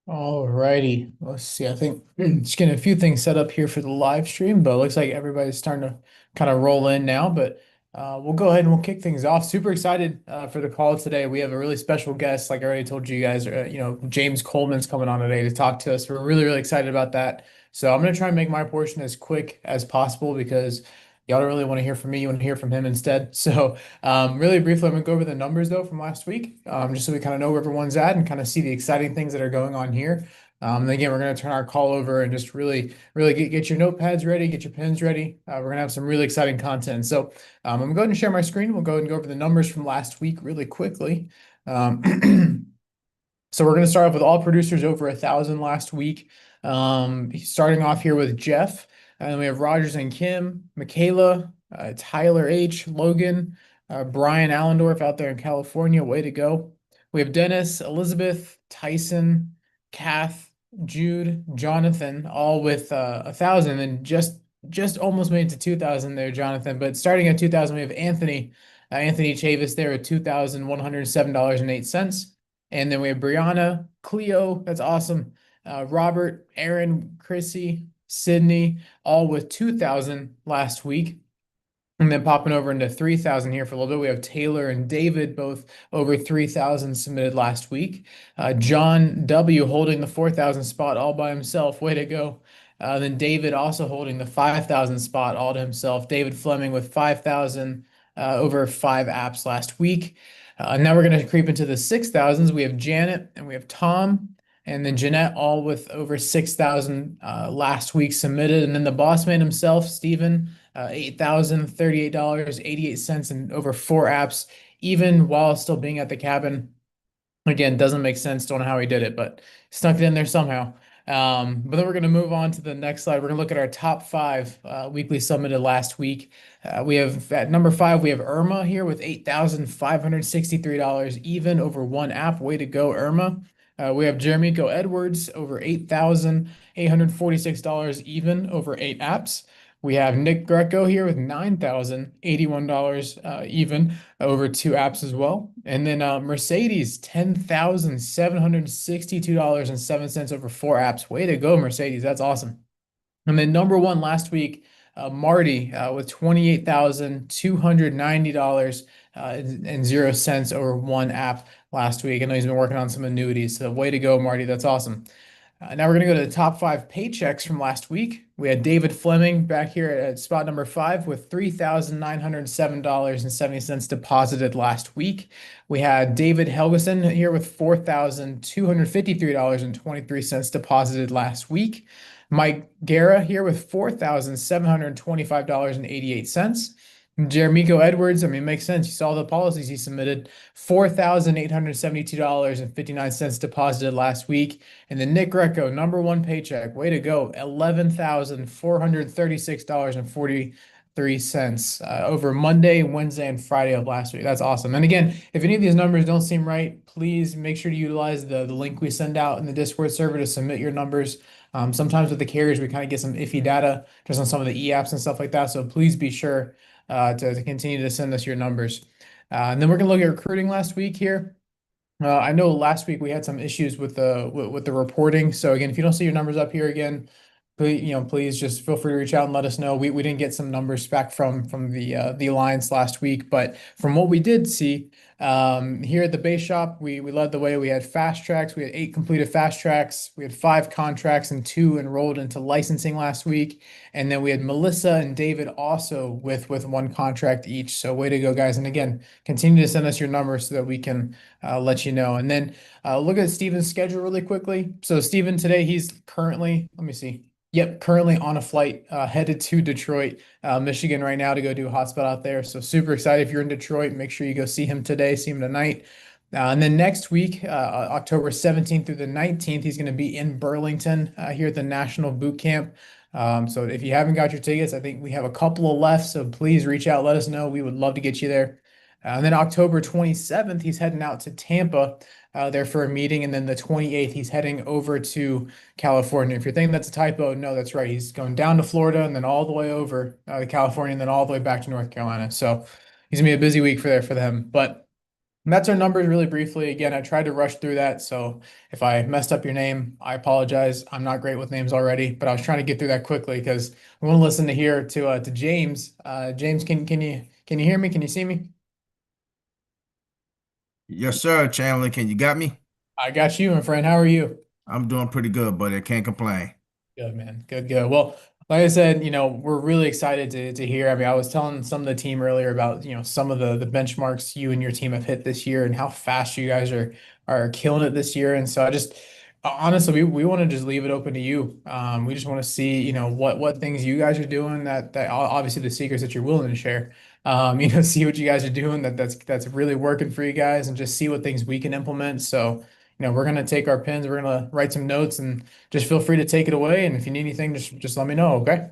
All righty. Let's see. I think just getting a few things set up here for the live stream, but it looks like everybody's starting to kind of roll in now. But we'll go ahead and we'll kick things off. Super excited for the call today. We have a really special guest, like I already told you guys. James Coleman's coming on today to talk to us. We're really, really excited about that. So I'm gonna try and make my portion as quick as possible because y'all don't really want to hear from me. You want to hear from him instead. So really briefly, I'm gonna go over the numbers though from last week, just so we kind of know where everyone's at and kind of see the exciting things that are going on here. And again, we're gonna turn our call over and just really, really get your notepads ready, get your pens ready. We're gonna have some really exciting content. So I'm gonna go ahead and share my screen. We'll go ahead and go over the numbers from last week really quickly. Um, So we're going to start off with all producers over 1,000 last week. Starting off here with Jeff, and then we have Rogers and Kim, Michaela, Tyler H, Logan, Brian Allendorf out there in California. Way to go. We have Dennis, Elizabeth, Tyson, Kath, Jude, Jonathan, all with 1,000, and just almost made it to 2,000 there, Jonathan. But starting at 2,000, we have Anthony, Anthony Chavis there at $2,107.08. And then we have Brianna, Cleo, that's awesome. Robert, Aaron, Chrissy, Sydney, all with 2,000 last week. And then popping over into 3,000 here for a little bit, we have Taylor and David both over 3,000 submitted last week. John W. holding the 4,000 spot all by himself. Way to go. Then David also holding the 5,000 spot all to himself. David Fleming with 5,000 over 5 apps last week. Now we're going to creep into the 6,000s. We have Janet and we have Tom and then Jeanette all with over 6,000 last week submitted. And then the boss man himself, Stephen, $8,038.88 and over 4 apps, even while still being at the cabin. Again, doesn't make sense. Don't know how he did it, but snuck it in there somehow. But then we're going to move on to the next slide. We're going to look at our top five weekly submitted last week. We have at number five, we have Irma here with $8,563 even over 1 app. Way to go, Irma. We have Jeremy Go Edwards over $8,846 even over 8 apps. We have Nick Greco here with $9,081 even over 2 apps as well. And then Mercedes, $10,762.07 over 4 apps. Way to go, Mercedes. That's awesome. And then number one last week, Marty with $28,290 and 0 cents over 1 app last week. I know he's been working on some annuities. So way to go, Marty. That's awesome. Now we're going to go to the top five paychecks from last week. We had David Fleming back here at spot number five with $3,907.70 deposited last week. We had David Helgeson here with $4,253.23 deposited last week. Mike Guerra here with $4,725.88. Jeremico Edwards, I mean, it makes sense. You saw the policies he submitted, $4,872.59 deposited last week. And then Nick Greco, number one paycheck, way to go, $11,436.43 over Monday, Wednesday, and Friday of last week. That's awesome. And again, if any of these numbers don't seem right, please make sure to utilize the link we send out in the Discord server to submit your numbers. Sometimes with the carriers, we kind of get some iffy data just on some of the e-apps and stuff like that. So please be sure to continue to send us your numbers. And then we're going to look at recruiting last week here. I know last week we had some issues with the reporting. So again, if you don't see your numbers up here again, please just feel free to reach out and let us know. We didn't get some numbers back from the Alliance last week, but from what we did see here at the base shop, we led the way. We had fast tracks. We had 8 completed fast tracks. We had 5 contracts and 2 enrolled into licensing last week. And then we had Melissa and David also with 1 contract each. So way to go, guys. And again, continue to send us your numbers so that we can let you know. And then look at Steven's schedule really quickly. So Steven today, he's currently, let me see. Yep, currently on a flight headed to Detroit, Michigan right now to go do a hotspot out there. So super excited if you're in Detroit. Make sure you go see him today, see him tonight. And then next week, October 17th through the 19th, he's going to be in Burlington here at the National Boot Camp. So if you haven't got your tickets, I think we have a couple of left. So please reach out, let us know. We would love to get you there. And then October 27th, he's heading out to Tampa there for a meeting. And then the 28th, he's heading over to California. If you're thinking that's a typo, no, that's right. He's going down to Florida and then all the way over to California and then all the way back to North Carolina. So he's gonna be a busy week for them. But And that's our numbers really briefly. Again, I tried to rush through that. So if I messed up your name, I apologize. I'm not great with names already, but I was trying to get through that quickly because I want to listen to here to James. James, can you hear me? Can you see me? Yes, sir, Chandler. Can you got me? I got you, my friend. How are you? I'm doing pretty good, buddy. I can't complain. Good, man. Good, good. Well, like I said, we're really excited to hear. I mean, I was telling some of the team earlier about, some of the benchmarks you and your team have hit this year and how fast you guys are killing it this year. And so I just honestly, we want to just leave it open to you. We just want to see, what things you guys are doing that obviously the secrets that you're willing to share. See what you guys are doing that's really working for you guys and just see what things we can implement. So, we're gonna take our pens, we're gonna write some notes and just feel free to take it away. And if you need anything, just let me know. Okay.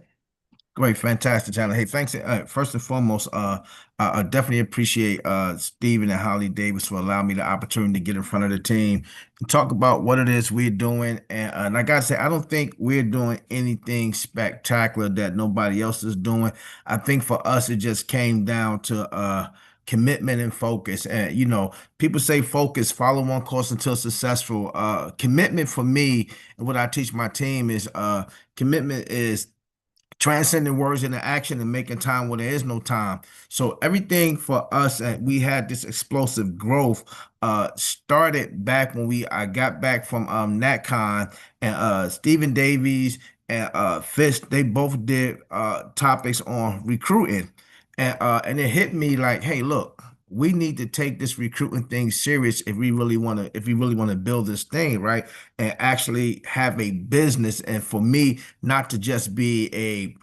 Great, fantastic, Chandler. Hey, thanks. First and foremost, I definitely appreciate Stephen and Holly Davis for allowing me the opportunity to get in front of the team and talk about what it is we're doing. And I gotta say, I don't think we're doing anything spectacular that nobody else is doing. I think for us, it just came down to commitment and focus. And people say focus, follow one course until successful. Commitment for me, and what I teach my team is commitment is transcending words into action and making time when there is no time. So everything for us, and we had this explosive growth started back when we I got back from NatCon, and Stephen Davies and Fish, they both did topics on recruiting. And it hit me like, hey, look, we need to take this recruiting thing serious if we really want to build this thing, right? And actually have a business. And for me, not to just be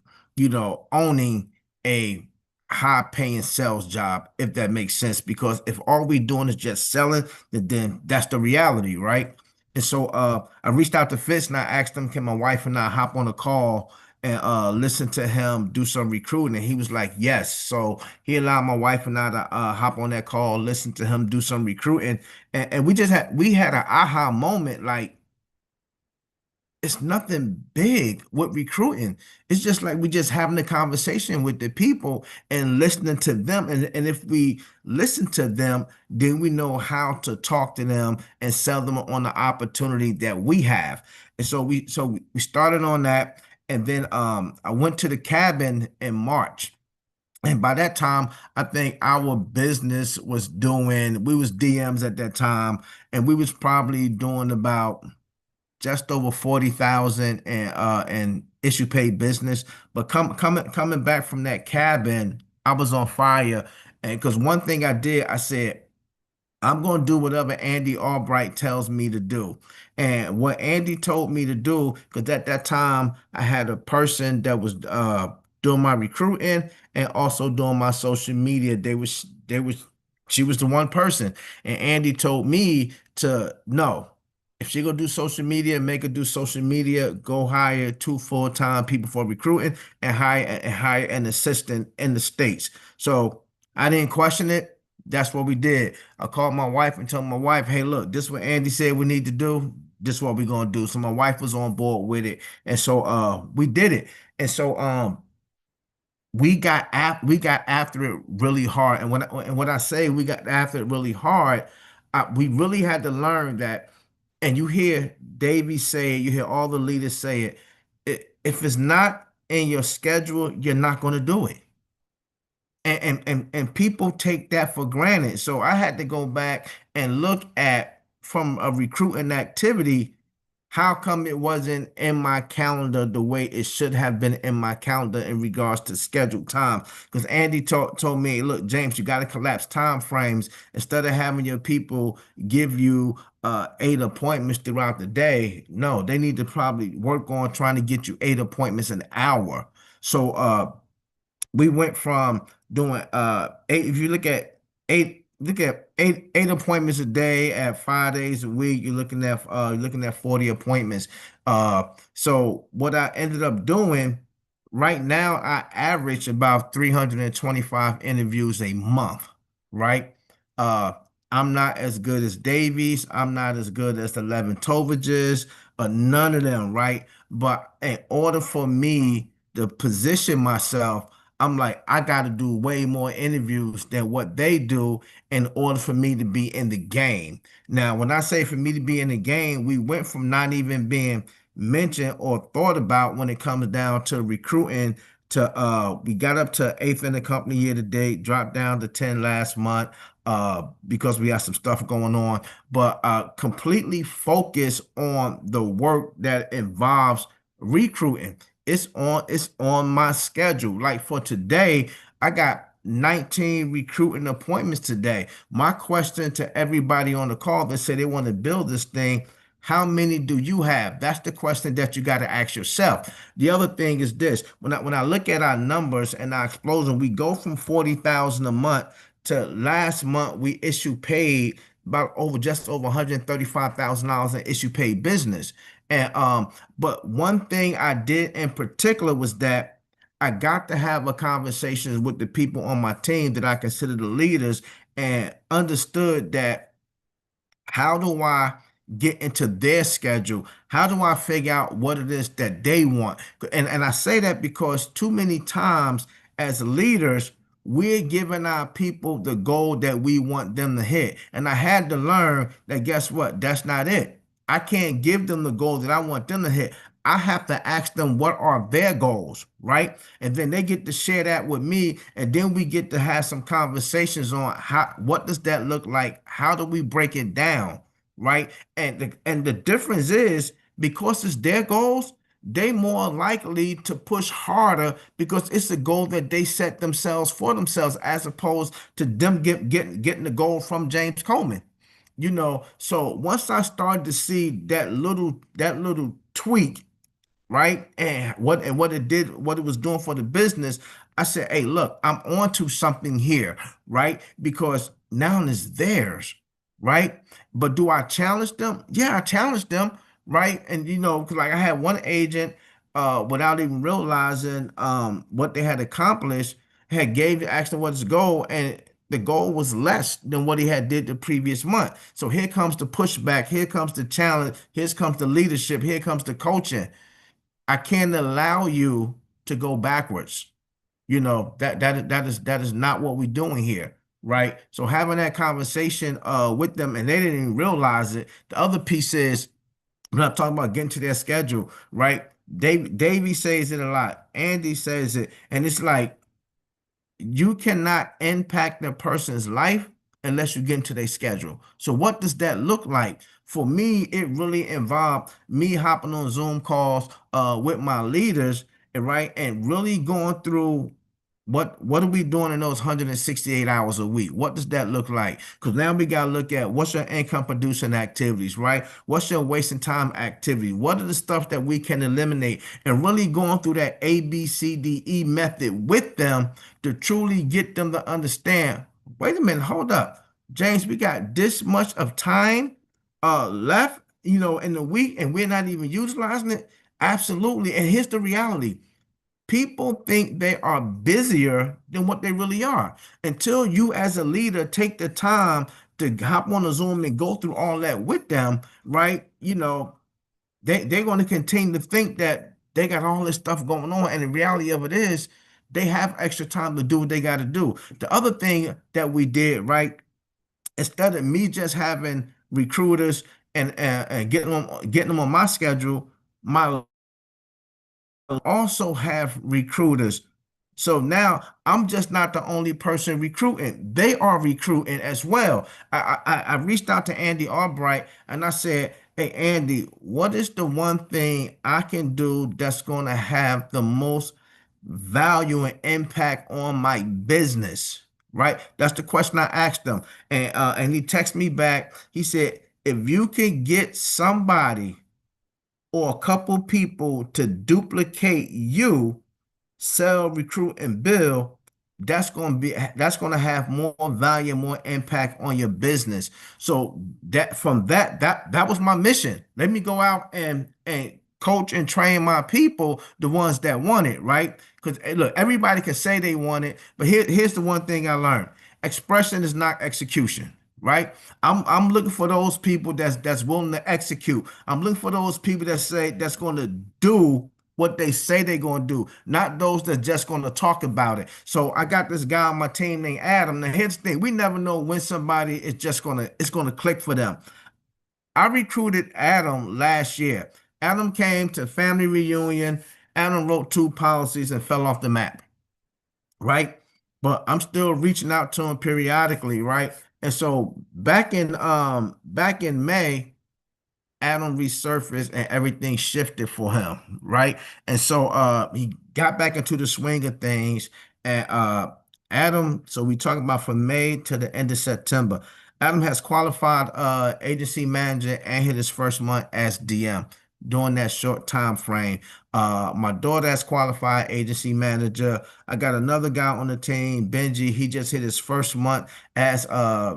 owning a high paying sales job, if that makes sense. Because if all we doing is just selling, then that's the reality, right? And so I reached out to Fitz and I asked him, can my wife and I hop on a call and listen to him do some recruiting? And he was like, yes. So he allowed my wife and I to hop on that call, listen to him do some recruiting. And we had an aha moment, like, it's nothing big with recruiting. It's just like we just having a conversation with the people and listening to them. And if we listen to them, then we know how to talk to them and sell them on the opportunity that we have. And so we started on that. And then I went to the cabin in March. And by that time, I think our business was doing, we was DMs at that time, and we was probably doing about just over 40,000 and issue paid business. But coming back from that cabin, I was on fire. And because one thing I did, I said, I'm going to do whatever Andy Albright tells me to do. And what Andy told me to do, because at that time I had a person that was doing my recruiting and also doing my social media. She was the one person. And Andy told me to no. If she gonna do social media, make her do social media, go hire two full-time people for recruiting and hire an assistant in the States. So I didn't question it. That's what we did. I called my wife and told my wife, hey, look, this is what Andy said we need to do. This is what we're gonna do. So my wife was on board with it. And so we did it. And so we got after it really hard. And when I say we got after it really hard, we really had to learn that. And you hear Davey say it, you hear all the leaders say it. If it's not in your schedule, you're not going to do it. And people take that for granted. So I had to go back and look at from a recruiting activity, how come it wasn't in my calendar the way it should have been in my calendar in regards to scheduled time? Because Andy told me, look, James, you got to collapse time frames instead of having your people give you 8 appointments throughout the day. No, they need to probably work on trying to get you 8 appointments an hour. So we went from doing eight, if you look at eight appointments a day at 5 days a week, you're looking at 40 appointments. So what I ended up doing right now, I average about 325 interviews a month, right? uh I'm not as good as Davies, I'm not as good as the Levin Tovages, none of them, right? But in order for me to position myself, I'm like, I got to do way more interviews than what they do in order for me to be in the game. Now, when I say for me to be in the game, we went from not even being mentioned or thought about when it comes down to recruiting to we got up to eighth in the company year to date, dropped down to 10 last month because we got some stuff going on, but completely focused on the work that involves recruiting. It's on my schedule. Like for today, I got 19 recruiting appointments today. My question to everybody on the call that say they want to build this thing, how many do you have? That's the question that you got to ask yourself. The other thing is this: when I look at our numbers and our explosion, we go from 40,000 a month to last month we issue paid about over just over $135,000 in issue paid business. And but one thing I did in particular was that I got to have a conversation with the people on my team that I consider the leaders and understood that how do I get into their schedule? How do I figure out what it is that they want? And I say that because too many times as leaders, we're giving our people the goal that we want them to hit. And I had to learn that guess what? That's not it. I can't give them the goal that I want them to hit. I have to ask them what are their goals, right? And then they get to share that with me, and then we get to have some conversations on how what does that look like? How do we break it down, right? And the difference is because it's their goals, they more likely to push harder because it's a goal that they set themselves for themselves, as opposed to them getting the goal from James Coleman. So once I started to see that little tweak, right? And what it did, what it was doing for the business, I said, hey, look, I'm onto something here, right? Because now it's theirs, right? But do I challenge them? Yeah, I challenge them, right? And 'cause like I had one agent, without even realizing what they had accomplished, had gave asked him what his goal, and the goal was less than what he had did the previous month. So here comes the pushback, here comes the challenge, here comes the leadership, here comes the coaching. I can't allow you to go backwards. That is not what we're doing here, right? So having that conversation with them, and they didn't even realize it. The other piece is when I'm talking about getting to their schedule, right? Davey says it a lot. Andy says it, and it's like you cannot impact a person's life unless you get into their schedule. So what does that look like? For me, it really involved me hopping on Zoom calls with my leaders, and right, and really going through what are we doing in those 168 hours a week? What does that look like? Because now we got to look at what's your income producing activities, right? What's your wasting time activity? What are the stuff that we can eliminate? And really going through that ABCDE method with them to truly get them to understand, wait a minute, hold up. James, we got this much of time left, in the week, and we're not even utilizing it. Absolutely. And here's the reality. People think they are busier than what they really are. Until you, as a leader, take the time to hop on a Zoom and go through all that with them, right? They're going to continue to think that they got all this stuff going on. And the reality of it is, they have extra time to do what they got to do. The other thing that we did, right, instead of me just having recruiters and getting them on my schedule, my also have recruiters. So now I'm just not the only person recruiting. They are recruiting as well. I reached out to Andy Albright and I said, hey, Andy, what is the one thing I can do that's going to have the most value and impact on my business? Right? That's the question I asked him. And he texted me back. He said, if you can get somebody or a couple people to duplicate you, sell, recruit, and build, that's going to have more value, more impact on your business. So that was my mission. Let me go out and coach and train my people, the ones that want it, right? Because look, everybody can say they want it, but here's the one thing I learned: expression is not execution. Right? I'm looking for those people that's willing to execute. I'm looking for those people that say that's going to do what they say they're going to do, not those that just going to talk about it. So I got this guy on my team named Adam. Now here's the thing: we never know when somebody is just gonna click for them. I recruited Adam last year. Adam came to family reunion. Adam wrote two policies and fell off the map, right? But I'm still reaching out to him periodically, right? And so back in May, Adam resurfaced and everything shifted for him, right? And so he got back into the swing of things. And Adam, so we talking about from May to the end of September. Adam has qualified agency manager and hit his first month as DM during that short time frame. My daughter has qualified agency manager. I got another guy on the team, Benji. He just hit his first month as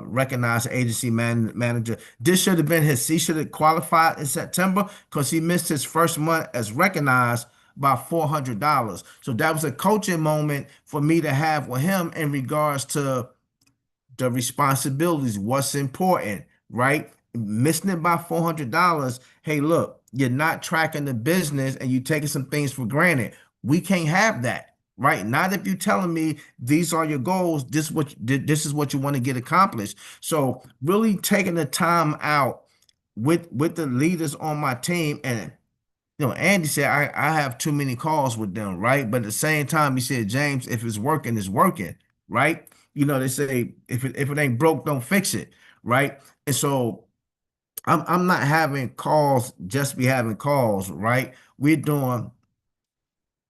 recognized agency manager. This should have been he should have qualified in September because he missed his first month as recognized by $400. So that was a coaching moment for me to have with him in regards to the responsibilities, what's important, right? Missing it by $400. Hey, look, you're not tracking the business and you're taking some things for granted. We can't have that, right? Not if you're telling me these are your goals, this is what you want to get accomplished. So really taking the time out with the leaders on my team. And Andy said I have too many calls with them, right? But at the same time, he said, James, if it's working, it's working, right? They say if it ain't broke, don't fix it, right? And so I'm not having calls, just be having calls, right? We're doing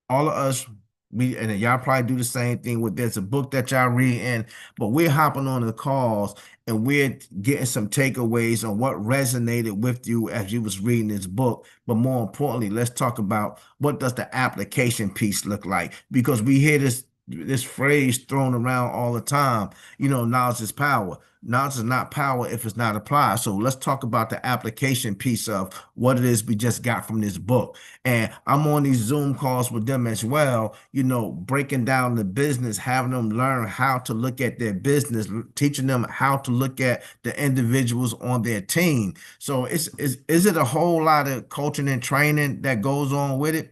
all of us, we and y'all probably do the same thing with there's a book that y'all read in, but we're hopping on the calls and we're getting some takeaways on what resonated with you as you was reading this book. But more importantly, let's talk about what does the application piece look like? Because we hear this phrase thrown around all the time, knowledge is power. Knowledge is not power if it's not applied. So let's talk about the application piece of what it is we just got from this book. And I'm on these Zoom calls with them as well, breaking down the business, having them learn how to look at their business, teaching them how to look at the individuals on their team. So is it a whole lot of coaching and training that goes on with it?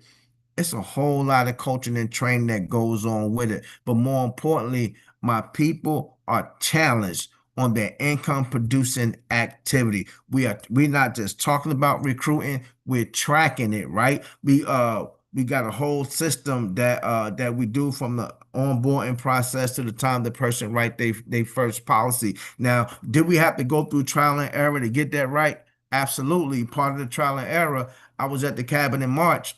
It's a whole lot of coaching and training that goes on with it. But more importantly, my people are challenged on their income producing activity. We're not just talking about recruiting, we're tracking it, right? We got a whole system that we do from the onboarding process to the time the person write they first policy. Now, did we have to go through trial and error to get that right? Absolutely. Part of the trial and error, I was at the cabin in March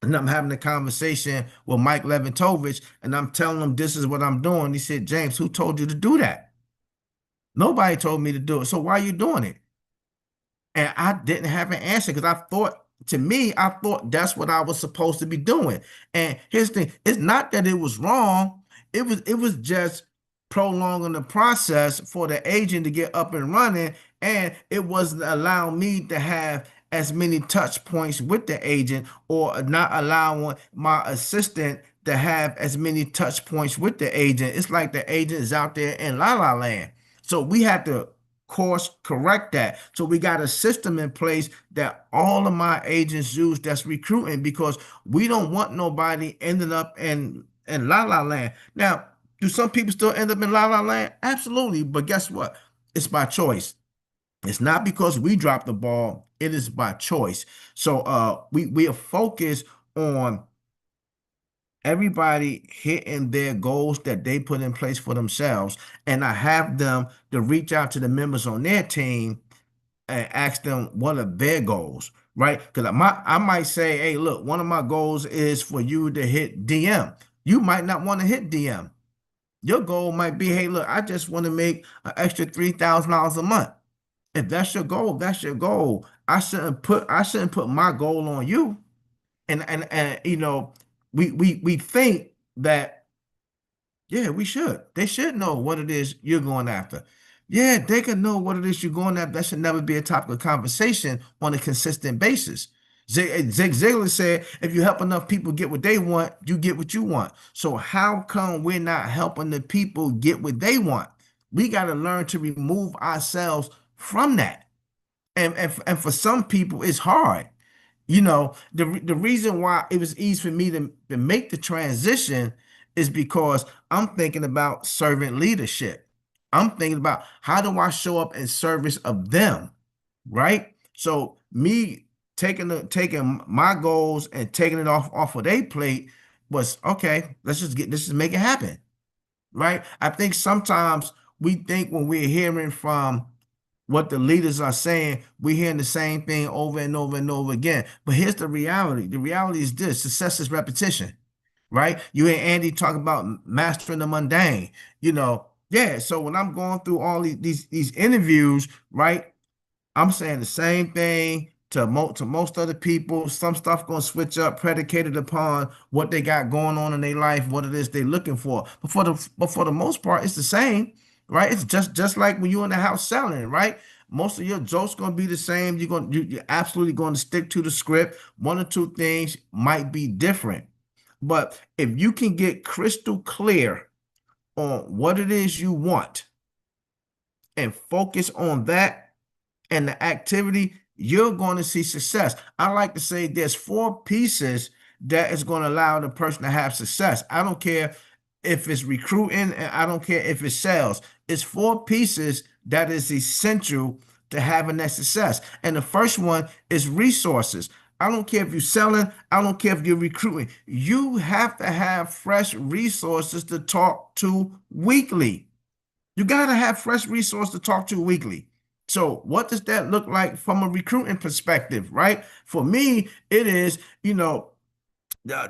and I'm having a conversation with Mike Leventovich, and I'm telling him this is what I'm doing. He said, James, who told you to do that? Nobody told me to do it. So why are you doing it? And I didn't have an answer because I thought that's what I was supposed to be doing. And here's the thing, it's not that it was wrong. It was just prolonging the process for the agent to get up and running. And it wasn't allowing me to have as many touch points with the agent or not allowing my assistant to have as many touch points with the agent. It's like the agent is out there in la la land. So we had to course correct that. So we got a system in place that all of my agents use that's recruiting because we don't want nobody ending up in la la land. Now, do some people still end up in la la land? Absolutely. But guess what? It's by choice. It's not because we dropped the ball. It is by choice. So we are focused on everybody hitting their goals that they put in place for themselves. And I have them to reach out to the members on their team and ask them what are their goals, right? Because I might say, hey, look, one of my goals is for you to hit DM. You might not want to hit DM. Your goal might be, hey, look, I just want to make an extra $3,000 a month. If that's your goal, that's your goal. I shouldn't put my goal on you. And we think that, yeah, we should. They should know what it is you're going after. Yeah, they can know what it is you're going after. That should never be a topic of conversation on a consistent basis. Zig Ziglar said, if you help enough people get what they want, you get what you want. So how come we're not helping the people get what they want? We got to learn to remove ourselves from that. And for some people, it's hard. The reason why it was easy for me to make the transition is because I'm thinking about servant leadership. I'm thinking about how do I show up in service of them, right? So me taking my goals and taking it off of their plate was okay. Let's just make it happen, right? I think sometimes we think when we're hearing from what the leaders are saying, we're hearing the same thing over and over and over again. But here's the reality. The reality is this: success is repetition, right? You hear Andy talk about mastering the mundane, Yeah. So when I'm going through all these interviews, right? I'm saying the same thing to most other people. Some stuff gonna switch up, predicated upon what they got going on in their life, what it is they're looking for. But for the most part, it's the same, right? It's just like when you're in the house selling, right? Most of your jokes gonna be the same. You're absolutely going to stick to the script. One or two things might be different, but if you can get crystal clear on what it is you want and focus on that and the activity, you're going to see success. I like to say there's four pieces that is going to allow the person to have success. I don't care if it's recruiting and I don't care if it's sales. It's four pieces that is essential to having that success. And the first one is resources. I don't care if you're selling, I don't care if you're recruiting. You have to have fresh resources to talk to weekly. You got to have fresh resource to talk to weekly. So what does that look like from a recruiting perspective, right? For me, it is, the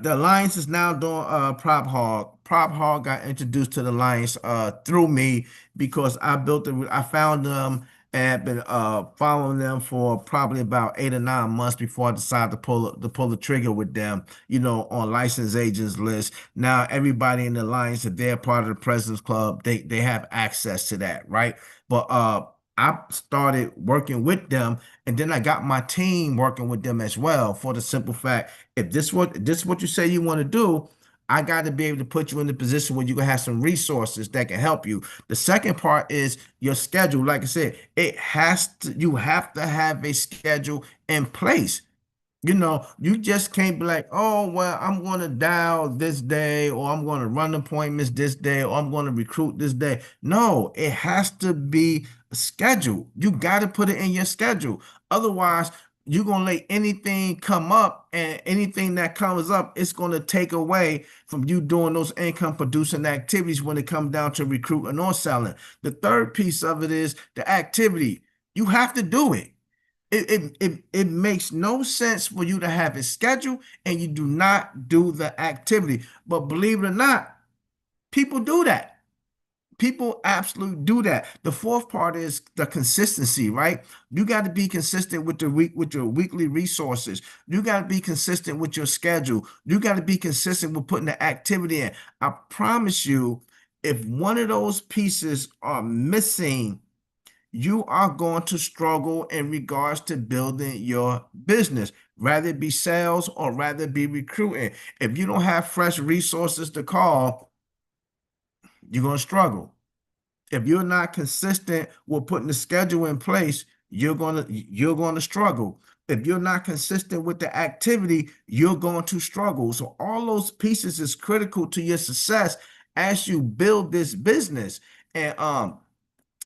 Alliance is now doing Prop Hog. Prop Hog got introduced to the Alliance through me because I found them and have been following them for probably about 8 or 9 months before I decided to pull the trigger with them, on licensed agents list. Now everybody in the Alliance, if they're part of the President's Club, they have access to that, right? But I started working with them, and then I got my team working with them as well for the simple fact if this is what you say you want to do, I got to be able to put you in the position where you can have some resources that can help you. The second part is your schedule. Like I said, you have to have a schedule in place. You just can't be like, oh, well, I'm going to dial this day, or I'm going to run appointments this day, or I'm going to recruit this day. No, it has to be scheduled. You got to put it in your schedule. Otherwise, you're going to let anything come up, and anything that comes up, it's going to take away from you doing those income producing activities when it comes down to recruiting or selling. The third piece of it is the activity. You have to do it. It makes no sense for you to have a schedule and you do not do the activity. But believe it or not, people do that. People absolutely do that. The fourth part is the consistency, right? You got to be consistent with your weekly resources. You got to be consistent with your schedule. You got to be consistent with putting the activity in. I promise you, if one of those pieces are missing, you are going to struggle in regards to building your business, rather it be sales or rather it be recruiting. If you don't have fresh resources to call, you're going to struggle. If you're not consistent with putting the schedule in place, you're going to struggle. If you're not consistent with the activity, you're going to struggle. So all those pieces is critical to your success as you build this business. And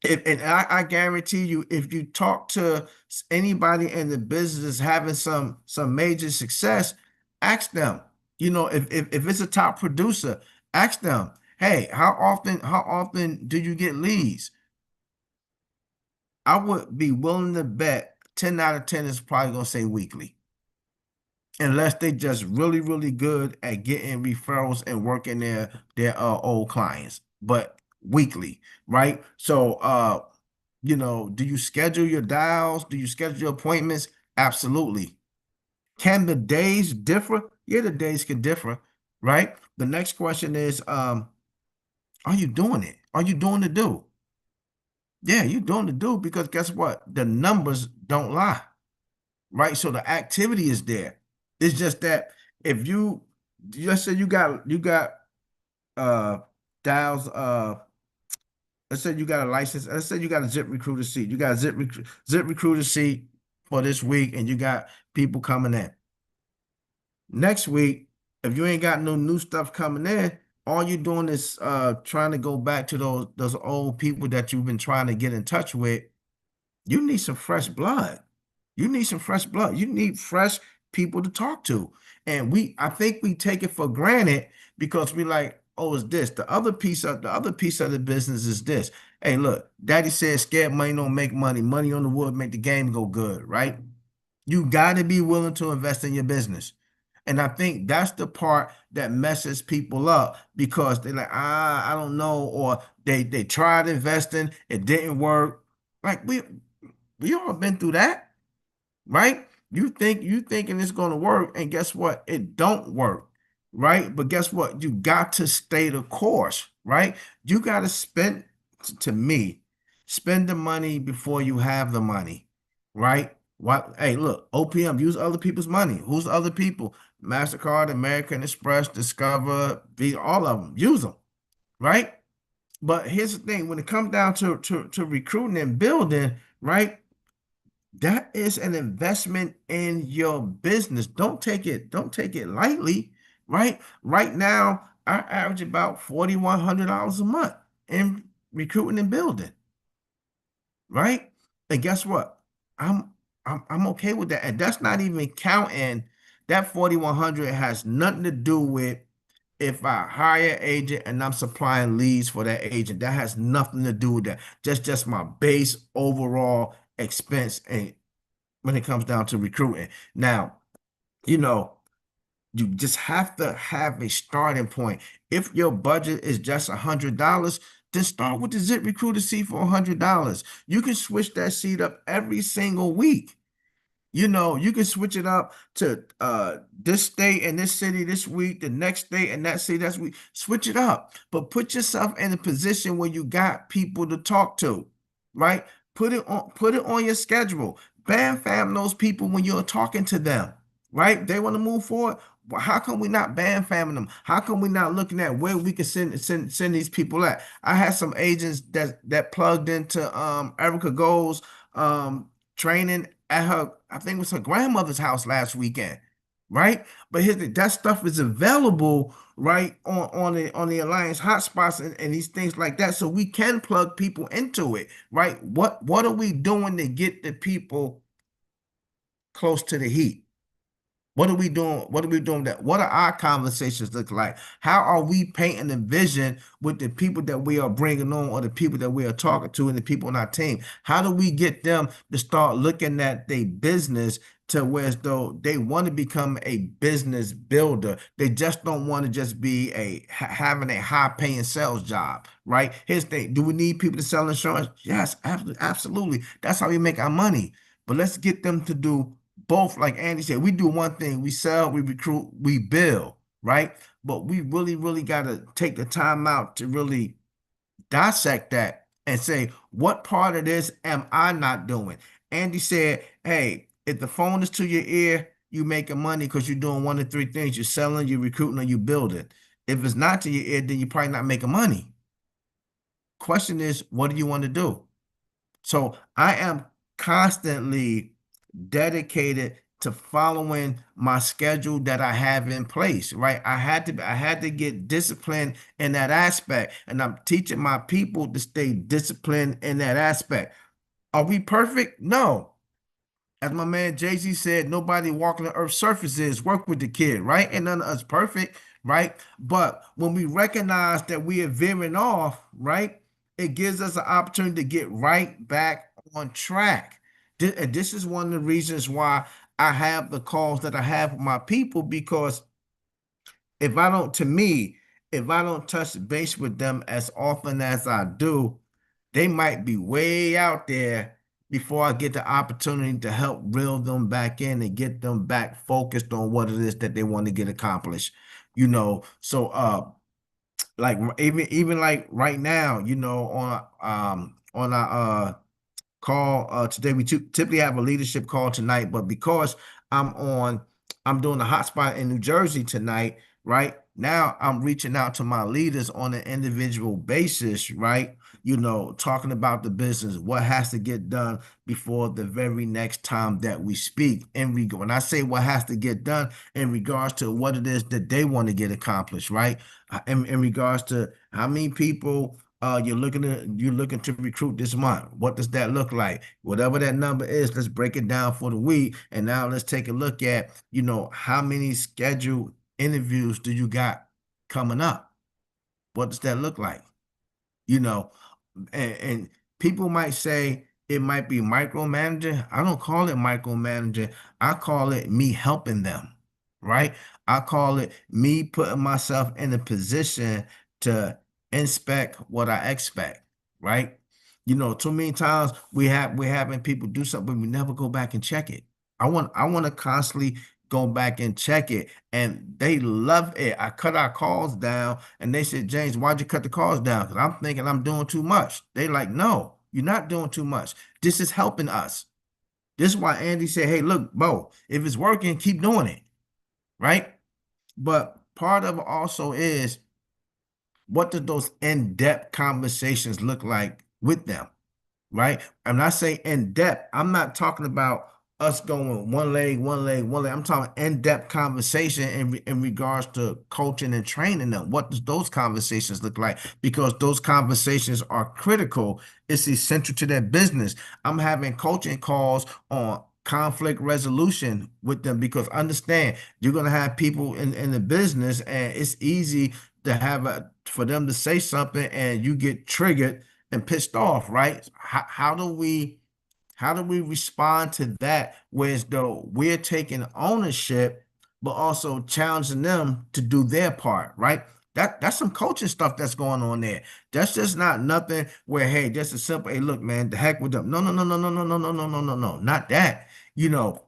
and I guarantee you, if you talk to anybody in the business having some major success, ask them. If it's a top producer, ask them, hey, how often do you get leads? I would be willing to bet 10 out of 10 is probably gonna say weekly, unless they just really, really good at getting referrals and working their old clients, but weekly, right? So do you schedule your dials? Do you schedule your appointments? Absolutely. Can the days differ? Yeah, the days can differ, right? The next question is, are you doing it? Are you doing the do? Yeah, you're doing the do because guess what? The numbers don't lie, right? So the activity is there. It's just that if you just say you got uh dials let's say you got a license. Let's say you got a Zip Recruiter seat. You got a Zip Recruiter seat for this week, and you got people coming in. Next week, if you ain't got no new stuff coming in, all you're doing is trying to go back to those old people that you've been trying to get in touch with. You need some fresh blood. You need some fresh blood. You need fresh people to talk to. And I think we take it for granted because we like, oh, it's this. The other piece of the business is this. Hey, look, Daddy said scared money don't make money. Money on the wood make the game go good, right? You got to be willing to invest in your business. And I think that's the part that messes people up because they're like, I don't know, or they tried investing, it didn't work. Like we all been through that, right? You thinking it's gonna work, and guess what? It don't work, right? But guess what? You got to stay the course, right? You got to spend, to me, spend the money before you have the money, right? What? Hey, look, OPM, use other people's money. Who's the other people? MasterCard, American Express, Discover, Visa, all of them. Use them, right? But here's the thing: when it comes down to recruiting and building, right? That is an investment in your business. Don't take it lightly, right? Right now, I average about $4,100 a month in recruiting and building, right? And guess what? I'm I'm okay with that. And that's not even counting that 4,100 has nothing to do with if I hire an agent and I'm supplying leads for that agent. That has nothing to do with that. Just my base overall expense and when it comes down to recruiting. Now, you know, you just have to have a starting point. If your budget is just $100, then start with the Zip Recruiter seat for $100. You can switch that seat up every single week. You can switch it up to this state and this city this week, the next state and that city that's week. Switch it up, but put yourself in a position where you got people to talk to, right? Put it on your schedule. Bam fam those people when you're talking to them, right? They want to move forward. Well, how come we not bam famming them? How come we not looking at where we can send these people at? I had some agents that plugged into Erica Gold's training at her, I think it was her grandmother's house last weekend, right? But that stuff is available right on the Alliance hotspots and these things like that, so we can plug people into it, right? What are we doing to get the people close to the heat? What are we doing? What are we doing that? What are our conversations look like? How are we painting the vision with the people that we are bringing on or the people that we are talking to and the people on our team? How do we get them to start looking at their business to where as though they want to become a business builder? They just don't want to just be having a high paying sales job, right? Here's the thing. Do we need people to sell insurance? Yes, absolutely. That's how we make our money. But let's get them to do both, like Andy said, we do one thing, we sell, we recruit, we build, right? But we really, really got to take the time out to really dissect that and say, what part of this am I not doing? Andy said, hey, if the phone is to your ear, you making money because you're doing one of three things. You're selling, you're recruiting, or you building. If it's not to your ear, then you're probably not making money. Question is, what do you want to do? So I am constantly dedicated to following my schedule that I have in place, right? I had to get disciplined in that aspect, and I'm teaching my people to stay disciplined in that aspect. Are we perfect? No. As my man Jay-Z said, nobody walking the earth's surface is work with the kid, right? And none of us perfect, right? But when we recognize that we are veering off, right, it gives us an opportunity to get right back on track. And this is one of the reasons why I have the calls that I have with my people, because to me, if I don't touch base with them as often as I do, they might be way out there before I get the opportunity to help reel them back in and get them back focused on what it is that they want to get accomplished. So like even like right now, on our call today, we typically have a leadership call tonight, but because I'm on I'm doing a hotspot in New Jersey tonight, right? Now I'm reaching out to my leaders on an individual basis, right? Talking about the business, what has to get done before the very next time that we speak. When I say what has to get done, in regards to what it is that they want to get accomplished, right? In regards to how many people you're looking to recruit this month. What does that look like? Whatever that number is, let's break it down for the week. And now let's take a look at, how many scheduled interviews do you got coming up? What does that look like? You know, and people might say it might be micromanaging. I don't call it micromanaging. I call it me helping them, right? I call it me putting myself in a position to inspect what I expect, right? Too many times we're having people do something, but we never go back and check it. I want to constantly go back and check it, and they love it. I cut our calls down, and they said, James, why'd you cut the calls down? Because I'm thinking I'm doing too much. They like, no, you're not doing too much. This is helping us. This is why Andy said, hey, look, Bo, if it's working, keep doing it, right? But part of it also is, what do those in-depth conversations look like with them? Right? And I say in depth, I'm not talking about us going one leg, one leg, one leg. I'm talking in-depth conversation in regards to coaching and training them. What does those conversations look like? Because those conversations are critical. It's essential to their business. I'm having coaching calls on conflict resolution with them, because understand, you're going to have people in the business, and it's easy to for them to say something and you get triggered and pissed off, right? How do we respond to that, whereas though we're taking ownership, but also challenging them to do their part, right? That's some coaching stuff that's going on there. That's just not nothing where, hey, just a simple, hey, look, man, the heck with them. No, no, no, no, no, no, no, no, no, no, no, no, not that. You know,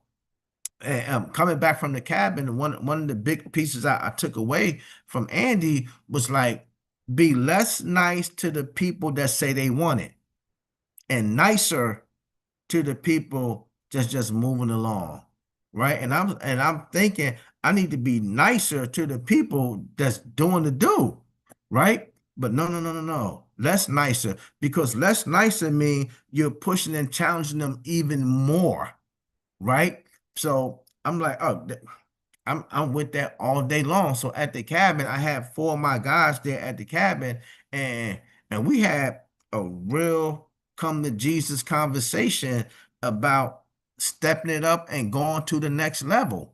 Coming back from the cabin, one of the big pieces I took away from Andy was like, be less nice to the people that say they want it, and nicer to the people just moving along, right? And I'm thinking I need to be nicer to the people that's doing the do, right? But no, no, no, no, no. Less nicer, because less nicer mean you're pushing and challenging them even more, right? So I'm like, oh, I'm with that all day long. So at the cabin, I had four of my guys there at the cabin, and we had a real come to Jesus conversation about stepping it up and going to the next level.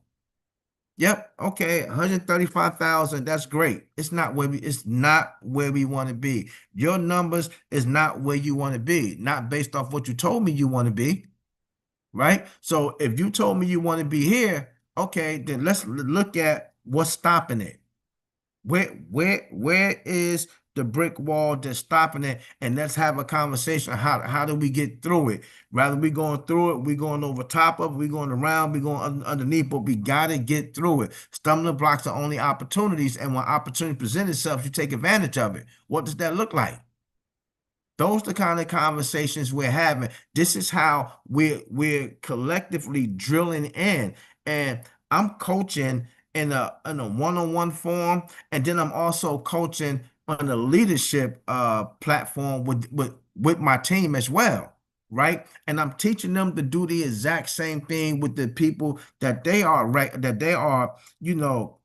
Yep, okay, 135,000, that's great. It's not where we want to be. Your numbers is not where you want to be, not based off what you told me you want to be, right? So if you told me you want to be here, okay, then let's look at what's stopping it. Where is the brick wall that's stopping it? And let's have a conversation. How do we get through it? Rather we going through it, we going over top of it, we going around, we going underneath, but we gotta get through it. Stumbling blocks are only opportunities, and when opportunity presents itself, you take advantage of it. What does that look like? Those are the kind of conversations we're having. This is how we're collectively drilling in. And I'm coaching in a one-on-one form, and then I'm also coaching on a leadership platform with my team as well, right? And I'm teaching them to do the exact same thing with the people that they are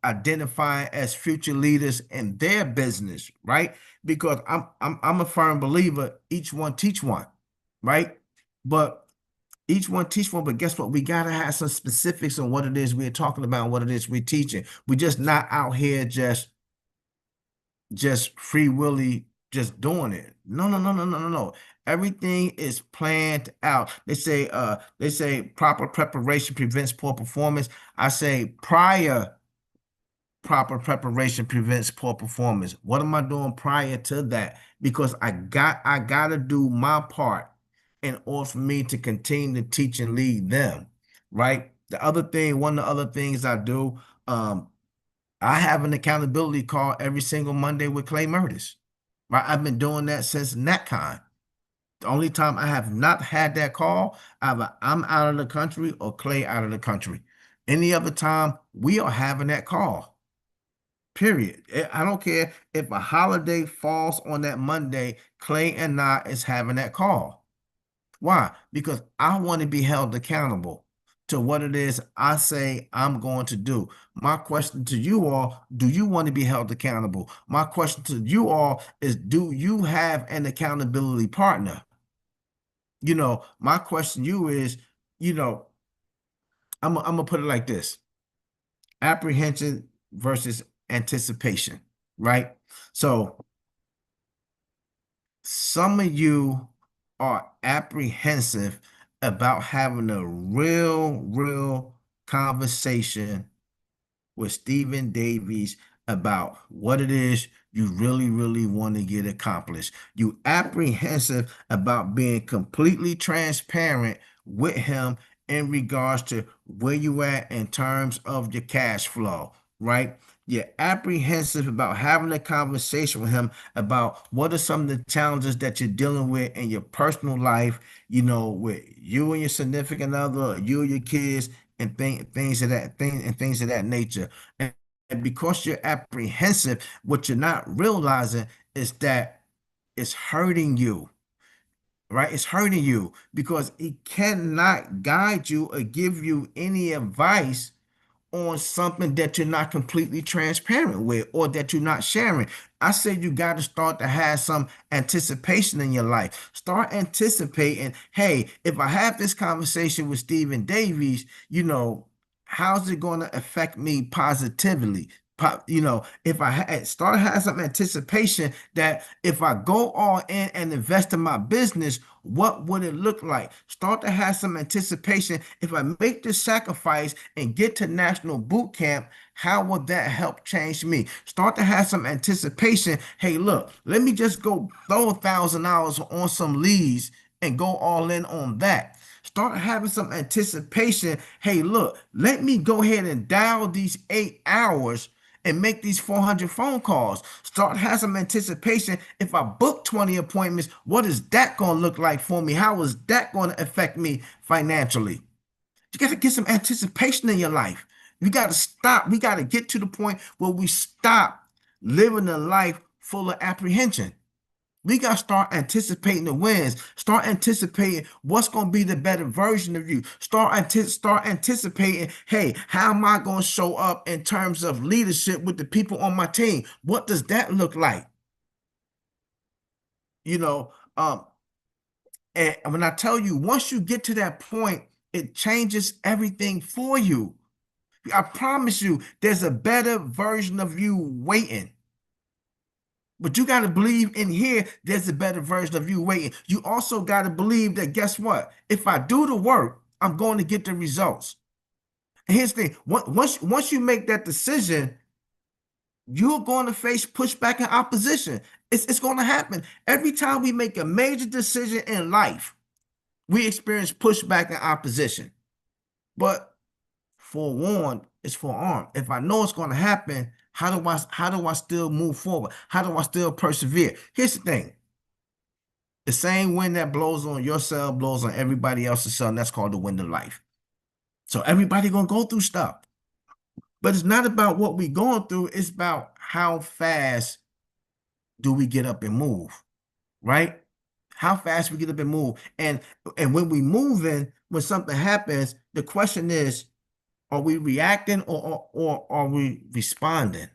identifying as future leaders in their business, right? Because I'm a firm believer, each one teach one, right? But each one teach one, but guess what? We gotta have some specifics on what it is we're talking about and what it is we're teaching. We're just not out here just free willy just doing it. No, no, no, no, no, no, no. Everything is planned out. They say proper preparation prevents poor performance. I say proper preparation prevents poor performance. What am I doing prior to that? Because I gotta do my part in order for me to continue to teach and lead them, right? One of the other things I do, I have an accountability call every single Monday with Clay Murtis. Right? I've been doing that since NatCon. The only time I have not had that call, either I'm out of the country or Clay out of the country. Any other time, we are having that call. Period. I don't care if a holiday falls on that Monday, Clay and I is having that call. Why? Because I want to be held accountable to what it is I say I'm going to do. My question to you all, do you want to be held accountable? My question to you all is, do you have an accountability partner? My question to you is, you know, I'm gonna put it like this: apprehension versus anticipation, right? So some of you are apprehensive about having a real conversation with Stephen Davies about what it is you really want to get accomplished. You apprehensive about being completely transparent with him in regards to where you at in terms of your cash flow, right? You're apprehensive about having a conversation with him about what are some of the challenges that you're dealing with in your personal life, with you and your significant other, you and your kids, and things of that nature. And because you're apprehensive, what you're not realizing is that it's hurting you, right? It's hurting you because he cannot guide you or give you any advice on something that you're not completely transparent with or that you're not sharing. I said you got to start to have some anticipation in your life. Start anticipating, hey, if I have this conversation with Stephen Davies, how's it going to affect me positively? If I start having some anticipation that if I go all in and invest in my business, what would it look like? Start to have some anticipation. If I make this sacrifice and get to national boot camp, how will that help change me? Start to have some anticipation. Hey, look, let me just go throw $1,000 on some leads and go all in on that. Start having some anticipation. Hey, look, let me go ahead and dial these 8 hours and make these 400 phone calls. Start having some anticipation. If I book 20 appointments, what is that going to look like for me? How is that going to affect me financially? You got to get some anticipation in your life. We got to stop. We got to get to the point where we stop living a life full of apprehension. We got to start anticipating the wins. Start anticipating what's going to be the better version of you. Start anticipating, hey, how am I going to show up in terms of leadership with the people on my team? What does that look like? You know, um, and when I tell you, once you get to that point, it changes everything for you. I promise you, there's a better version of you waiting. But you got to believe in here, there's a better version of you waiting. You also got to believe that, guess what? If I do the work, I'm going to get the results. And here's the thing, once you make that decision, you're going to face pushback and opposition. It's going to happen. Every time we make a major decision in life, we experience pushback and opposition. But forewarned is forearmed. If I know it's going to happen, how do I still move forward? How do I still persevere? Here's the thing. The same wind that blows on your cell blows on everybody else's cell, and that's called the wind of life. So everybody gonna go through stuff. But it's not about what we going through, it's about how fast do we get up and move, right? How fast we get up and move. And when we move in, when something happens, the question is, are we reacting or are we responding?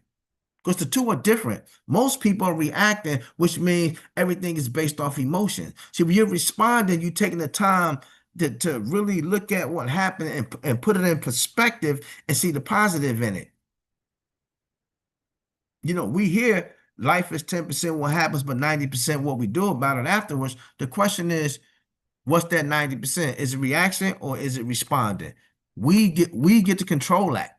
Because the two are different. Most people are reacting, which means everything is based off emotion. See, when you're responding, you're taking the time to really look at what happened and put it in perspective and see the positive in it. We hear life is 10% what happens, but 90% what we do about it afterwards. The question is, what's that 90%? Is it reaction or is it responding? We get to control that.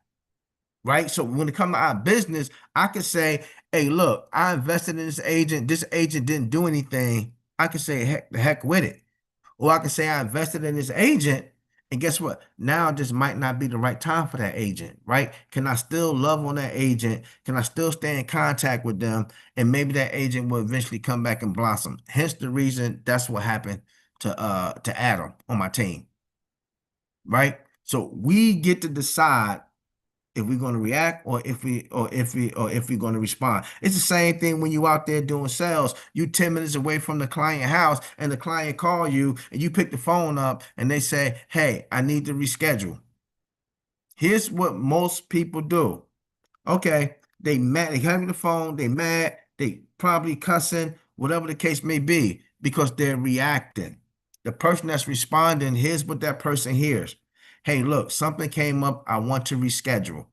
Right. So when it comes to our business, I can say, hey, look, I invested in this agent. This agent didn't do anything. I can say, heck, the heck with it. Or I can say I invested in this agent. And guess what? Now this might not be the right time for that agent, right? Can I still love on that agent? Can I still stay in contact with them? And maybe that agent will eventually come back and blossom. Hence the reason that's what happened to Adam on my team, right? So we get to decide if we're going to react or if we're going to respond. It's the same thing when you out there doing sales. You 10 minutes away from the client house and the client call you and you pick the phone up and they say, "Hey, I need to reschedule." Here's what most people do. Okay, they mad, they having the phone, they mad, they probably cussing, whatever the case may be, because they're reacting. The person that's responding, here's what that person hears. "Hey, look, something came up. I want to reschedule."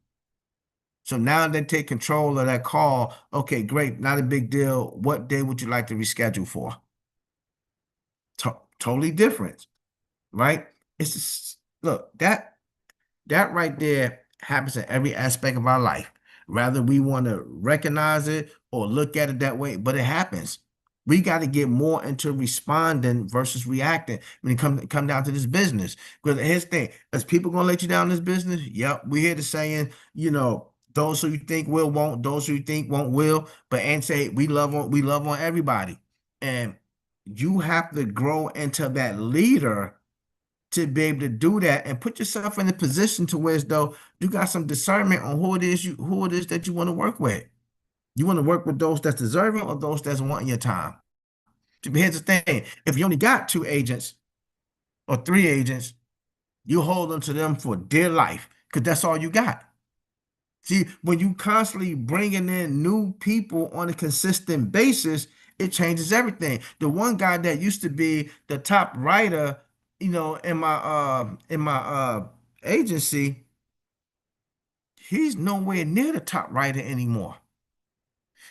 So now they take control of that call. Okay, great, not a big deal. What day would you like to reschedule for? Totally different, right? It's just, look, that right there happens in every aspect of our life. Rather we want to recognize it or look at it that way, but it happens. We got to get more into responding versus reacting when it come down to this business. Because here's the thing: is people gonna let you down in this business? Yep, we hear the saying, those who you think will won't, those who you think won't will. But and say we love on everybody, and you have to grow into that leader to be able to do that and put yourself in a position to where as though you got some discernment on who it is that you want to work with. You want to work with those that's deserving or those that's wanting your time. Here's the thing: if you only got two agents or three agents, you hold on to them for dear life because that's all you got. See, when you constantly bringing in new people on a consistent basis, it changes everything. The one guy that used to be the top writer, in my agency, he's nowhere near the top writer anymore.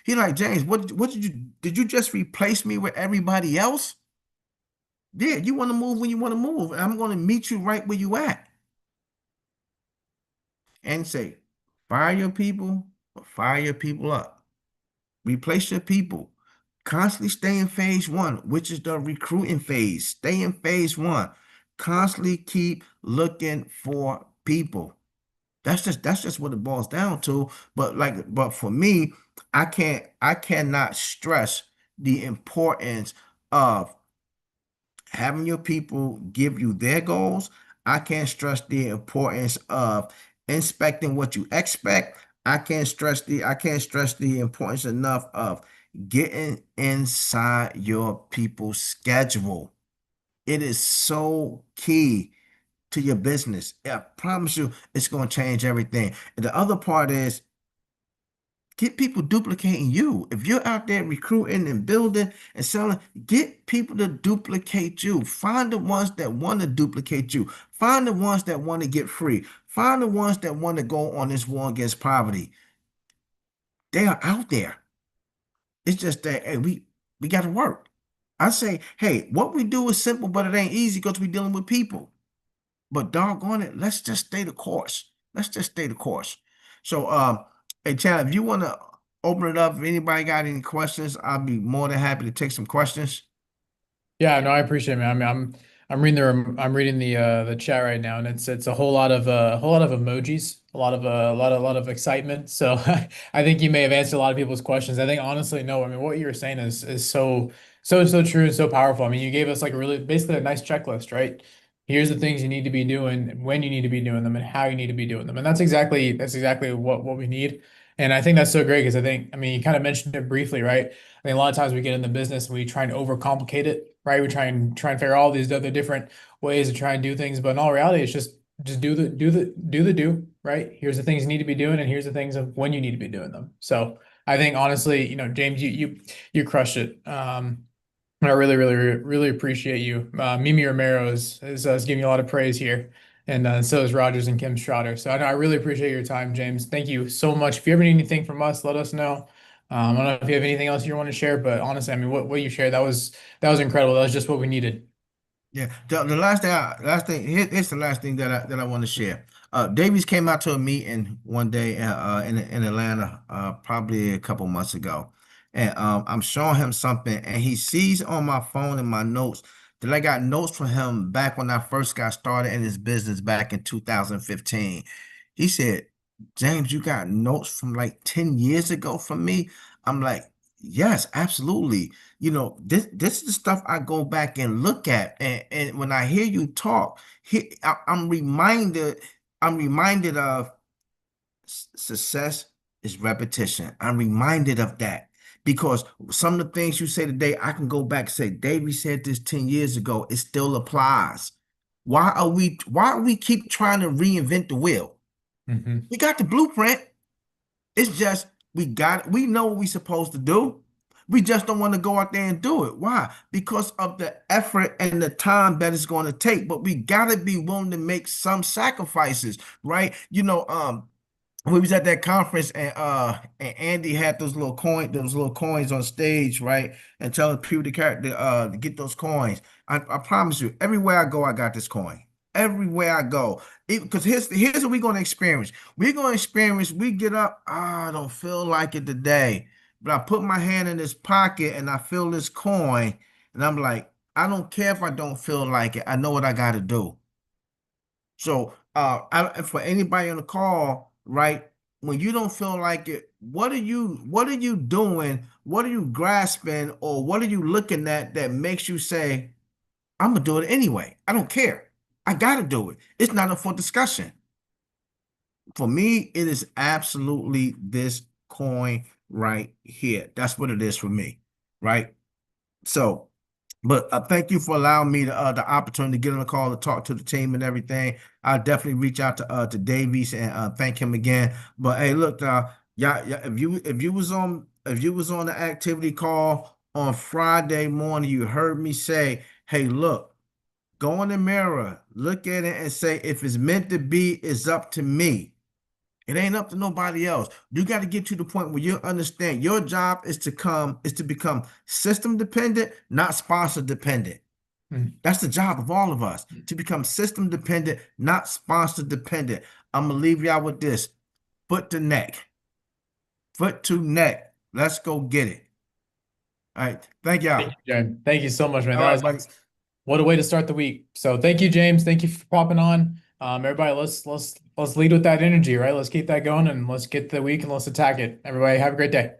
He like, "James, what did you just replace me with everybody else?" Yeah, you want to move when you want to move, and I'm going to meet you right where you at. And say, fire your people or fire your people up. Replace your people. Constantly stay in phase one, which is the recruiting phase. Stay in phase one. Constantly keep looking for people. That's just what it boils down to. But for me, I cannot stress the importance of having your people give you their goals. I can't stress the importance of inspecting what you expect. I can't stress the importance enough of getting inside your people's schedule. It is so key to your business. I promise you, it's going to change everything. And the other part is get people duplicating you. If you're out there recruiting and building and selling, get people to duplicate you. Find the ones that want to duplicate you. Find the ones that want to get free. Find the ones that want to go on this war against poverty. They are out there. It's just that, hey, we got to work. I say, hey, what we do is simple, but it ain't easy because we're dealing with people. But doggone it, let's just stay the course. Let's just stay the course. So, hey, Chad, if you want to open it up, if anybody got any questions, I'll be more than happy to take some questions. Yeah, no, I appreciate it, man. I mean, I'm reading the chat right now, and it's a whole lot of emojis, a lot of excitement. So I think you may have answered a lot of people's questions. I think honestly, no, I mean what you were saying is so true and so powerful. I mean, you gave us like a really basically a nice checklist, right? Here's the things you need to be doing, when you need to be doing them, and how you need to be doing them. And that's exactly what we need. And I think that's so great because I mean, you kind of mentioned it briefly, right? I think a lot of times we get in the business and we try and overcomplicate it, right? We try and figure all these other different ways to try and do things, but in all reality, it's just do, right? Here's the things you need to be doing, and here's the things of when you need to be doing them. So I think honestly, James, you crushed it. I really appreciate you. Mimi Romero is giving you a lot of praise here, and so is Rogers and Kim Schroeder. So I really appreciate your time, James. Thank you so much. If you ever need anything from us, let us know. I don't know if you have anything else you want to share, but honestly, I mean, what you shared that was incredible. That was just what we needed. Yeah, the last thing here's the last thing that I want to share. Davies came out to a meeting one day in Atlanta, probably a couple months ago, and I'm showing him something, and he sees on my phone in my notes that I got notes from him back when I first got started in his business back in 2015. He said, "James, you got notes from like 10 years ago from me?" I'm like, "Yes, absolutely." This is the stuff I go back and look at, and when I hear you talk, I'm reminded of Success is repetition. I'm reminded of that because some of the things you say today, I can go back and say, Davey said this 10 years ago. It still applies. Why are we keep trying to reinvent the wheel? Hmm. We got the blueprint. It's just we know what we're supposed to do. We just don't want to go out there and do it. Why? Because of the effort and the time that it's going to take. But we gotta be willing to make some sacrifices, right? We was at that conference and Andy had those little coins on stage, right? And telling people to get those coins. I promise you, everywhere I go, I got this coin. Everywhere I go. Because here's what we're gonna experience. We're gonna experience, we get up, I don't feel like it today. But I put my hand in this pocket and I feel this coin, and I'm like, I don't care if I don't feel like it. I know what I gotta do. So, for anybody on the call, right? When you don't feel like it, what are you doing? What are you grasping, or what are you looking at that makes you say, "I'm gonna do it anyway. I don't care. I gotta do it." It's not up for discussion. For me, it is absolutely this coin right here. That's what it is for me, right? So, but thank you for allowing me the opportunity to get on the call to talk to the team and everything. I'll definitely reach out to Davies and thank him again. But hey, look, yeah, if you was on the activity call on Friday morning, you heard me say, "Hey, look, go in the mirror, look at it, and say, if it's meant to be, it's up to me." It ain't up to nobody else. You got to get to the point where you understand your job is to become system dependent, not sponsor dependent. That's the job of all of us, to become system dependent, not sponsor dependent. I'm gonna leave y'all with this. Foot to neck. Foot to neck. Let's go get it. All right. Thank Thank y'all. you, James. Thank you so much, man. All That right, was buddy. awesome. What a way to start the week. So thank you, James. Thank you for popping on. Everybody, let's lead with that energy, right? Let's keep that going and let's get the week and let's attack it. Everybody, have a great day.